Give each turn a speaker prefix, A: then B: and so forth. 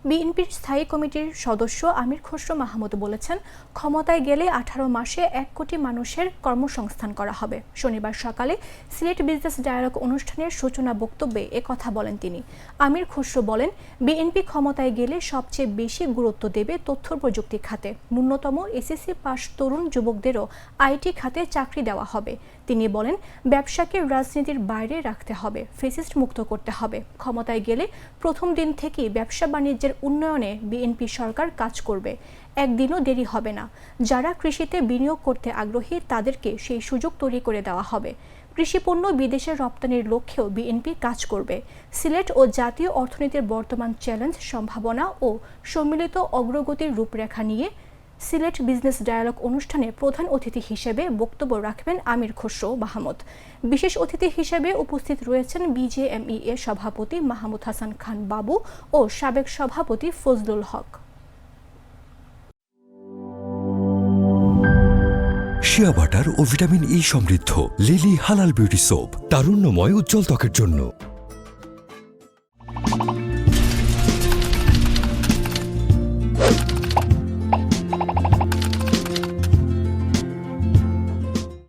A: বিএনপির স্থায়ী কমিটির সদস্য আমির খসরু মাহমুদ বলেছেন, ক্ষমতায় গেলে 18 মাসে 1 কোটি মানুষের কর্মসংস্থান করা হবে। শনিবার সকালে সিলেট বিজনেস ডায়ালগ অনুষ্ঠানের সূচনা বক্তব্যে একথা বলেন তিনি। আমির খসরু বলেন, বিএনপি ক্ষমতায় গেলে সবচেয়ে বেশি গুরুত্ব দেবে তথ্য প্রযুক্তি খাতে। ন্যূনতম এসএসসি পাস তরুণ যুবকদেরও আইটি খাতে চাকরি দেওয়া হবে। তিনি বলেন, ব্যবসাকে রাজনীতির বাইরে রাখতে হবে, ফেসিস্ট মুক্ত করতে হবে। ক্ষমতায় গেলে প্রথম দিন থেকেই ব্যবসা বাণিজ্যের উন্নয়নে বিএনপি সরকার কাজ করবে। একদিনও দেরি হবে না। যারা কৃষিতে বিনিয়োগ করতে আগ্রহী তাদেরকে সেই সুযোগ তৈরি করে দেওয়া হবে। কৃষিপণ্য বিদেশে রপ্তানির লক্ষ্যেও বিএনপি কাজ করবে। সিলেট ও জাতীয় অর্থনীতির বর্তমান চ্যালেঞ্জ, সম্ভাবনা ও সম্মিলিত অগ্রগতির রূপরেখা নিয়ে সিলেট বিজনেস ডায়ালগ অনুষ্ঠানে প্রধান অতিথি হিসেবে বক্তব্য রাখবেন আমির খসরু মাহমুদ। বিশেষ অতিথি হিসেবে উপস্থিত রয়েছেন বিজেএমইএ সভাপতি মাহমুদ হাসান খান বাবু ও সাবেক সভাপতি ফজলুল হক।
B: শিয়া বাটার ও ভিটামিন ই সমৃদ্ধ লিলি হালাল বিউটি সোপ, তারুণ্যময় উজ্জ্বল ত্বকের জন্য।